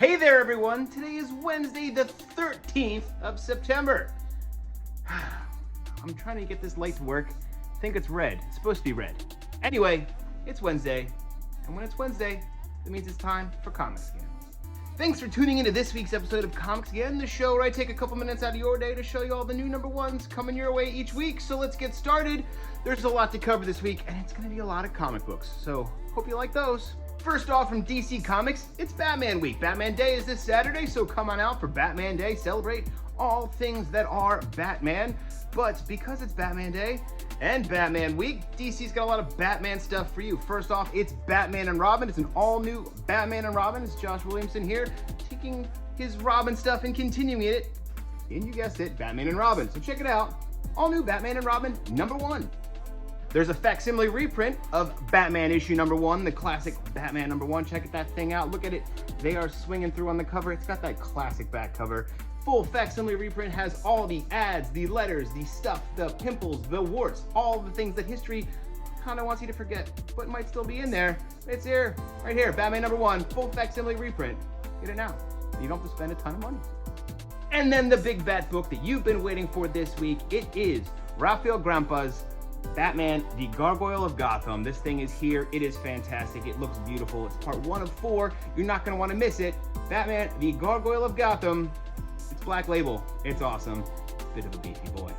Hey there, everyone. Today is Wednesday, the 13th of September. I'm trying to get this light to work. I think it's red. It's supposed to be red. Anyway, it's Wednesday. And when it's Wednesday, that means it's time for Comics Again. Thanks for tuning into this week's episode of Comics Again, the show where I take a couple minutes out of your day to show you all the new number ones coming your way each week. So let's get started. There's a lot to cover this week, and it's going to be a lot of comic books. So hope you like those. First off, from DC Comics, it's Batman Week. Batman Day is this Saturday, so come on out for Batman Day. Celebrate all things that are Batman. But because it's Batman Day and Batman Week, DC's got a lot of Batman stuff for you. First off, it's Batman and Robin. It's an all-new Batman and Robin. It's Josh Williamson here, taking his Robin stuff and continuing it. And you guessed it, Batman and Robin. So check it out. All new Batman and Robin #1. There's a facsimile reprint of Batman issue #1, the classic Batman #1. Check that thing out. Look at it. They are swinging through on the cover. It's got that classic back cover. Full facsimile reprint has all the ads, the letters, the stuff, the pimples, the warts, all the things that history kind of wants you to forget, but might still be in there. It's here, right here, Batman #1, full facsimile reprint. Get it now. You don't have to spend a ton of money. And then the big bat book that you've been waiting for this week, it is Rafael Grampa's Batman, the Gargoyle of Gotham. This thing is here. It is fantastic. It looks beautiful. It's part 1 of 4. You're not going to want to miss it. Batman, the Gargoyle of Gotham. It's Black Label. It's awesome. Bit of a beefy boy.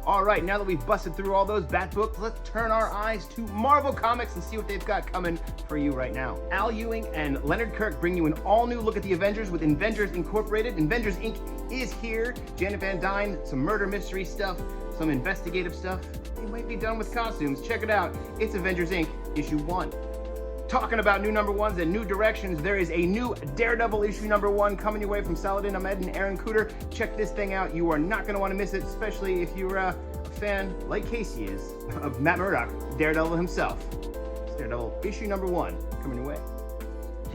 All right, now that we've busted through all those Bat books, let's turn our eyes to Marvel Comics and see what they've got coming for you right now. Al Ewing and Leonard Kirk bring you an all-new look at the Avengers with Avengers Incorporated. Avengers Inc. is here. Janet Van Dyne, some murder mystery stuff, some investigative stuff. They might be done with costumes. Check it out. It's Avengers Inc. issue 1. Talking about new #1s and new directions, there is a new Daredevil issue #1 coming your way from Saladin Ahmed and Aaron Cooter. Check this thing out. You are not going to want to miss it, especially if you're a fan, like Casey is, of Matt Murdock, Daredevil himself. It's Daredevil issue #1 coming your way.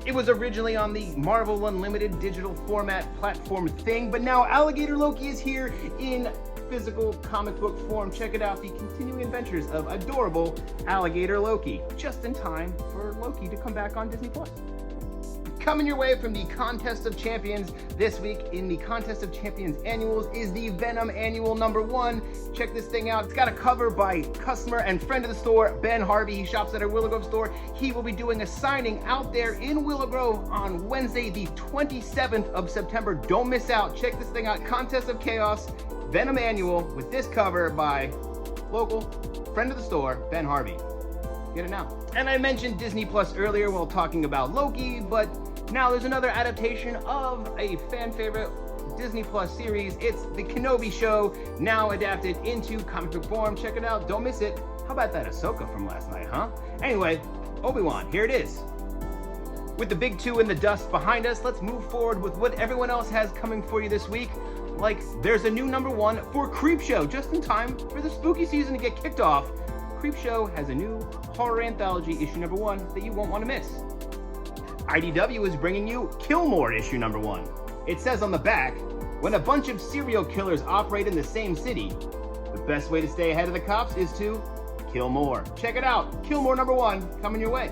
It was originally on the Marvel Unlimited digital format platform thing, but now Alligator Loki is here in physical comic book form. Check it out, the continuing adventures of adorable Alligator Loki, just in time for Loki to come back on Disney+. Coming your way from the Contest of Champions this week in the Contest of Champions Annuals is the Venom Annual #1. Check this thing out. It's got a cover by customer and friend of the store, Ben Harvey. He shops at our Willow Grove store. He will be doing a signing out there in Willow Grove on Wednesday, the 27th of September. Don't miss out. Check this thing out. Contest of Chaos, Venom Annual, with this cover by local friend of the store, Ben Harvey. Get it now. And I mentioned Disney Plus earlier while talking about Loki, but now there's another adaptation of a fan favorite Disney Plus series. It's The Kenobi Show, now adapted into comic book form. Check it out. Don't miss it. How about that Ahsoka from last night, huh? Anyway, Obi-Wan, here it is. With the big 2 in the dust behind us, let's move forward with what everyone else has coming for you this week. Like, there's a new #1 for Creepshow, just in time for the spooky season to get kicked off. Creepshow has a new horror anthology issue #1 that you won't want to miss. IDW is bringing you Killmore issue #1. It says on the back, when a bunch of serial killers operate in the same city, the best way to stay ahead of the cops is to kill more. Check it out, Killmore #1 coming your way.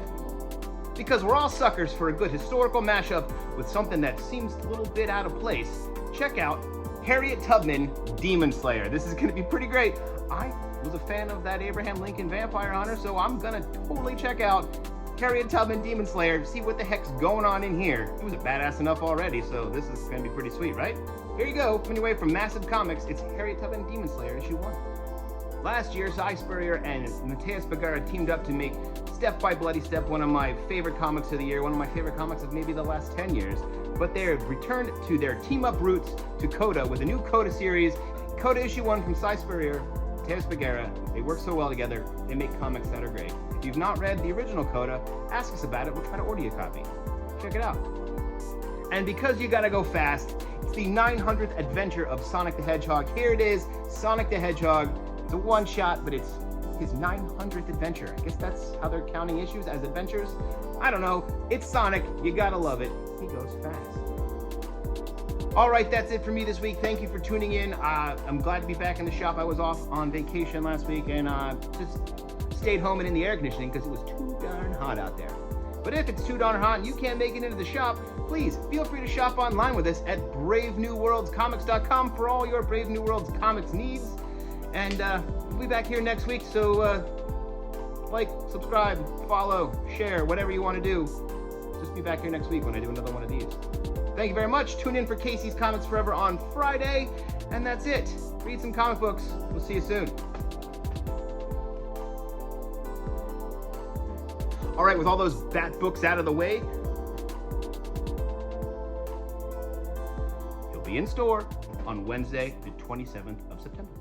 Because we're all suckers for a good historical mashup with something that seems a little bit out of place, check out Harriet Tubman, Demon Slayer. This is going to be pretty great. I was a fan of that Abraham Lincoln Vampire Hunter, so I'm going to totally check out Harriet Tubman, Demon Slayer, see what the heck's going on in here. He was badass enough already, so this is going to be pretty sweet, right? Here you go, coming away from Massive Comics, it's Harriet Tubman, Demon Slayer, issue 1. Last year, Cy Spurrier and Mateus Bagara teamed up to make Step by Bloody Step one of my favorite comics of the year, one of my favorite comics of maybe the last 10 years. But they have returned to their team-up roots to Coda with a new Coda series. Coda issue 1 from Cy Spurrier, Mateus Bagara. They work so well together, they make comics that are great. If you've not read the original Coda, ask us about it, we'll try to order you a copy. Check it out. And because you gotta go fast, it's the 900th adventure of Sonic the Hedgehog. Here it is, Sonic the Hedgehog. It's a one-shot, but it's his 900th adventure. I guess that's how they're counting issues, as adventures. I don't know. It's Sonic. You gotta love it. He goes fast. All right, that's it for me this week. Thank you for tuning in. I'm glad to be back in the shop. I was off on vacation last week and just stayed home and in the air conditioning because it was too darn hot out there. But if it's too darn hot and you can't make it into the shop, please feel free to shop online with us at bravenewworldscomics.com for all your Brave New Worlds comics needs. And we'll be back here next week, so like, subscribe, follow, share, whatever you want to do. Just be back here next week when I do another one of these. Thank you very much. Tune in for Casey's Comics Forever on Friday. And that's it. Read some comic books. We'll see you soon. All right, with all those Bat books out of the way, he'll be in store on Wednesday, the 27th of September.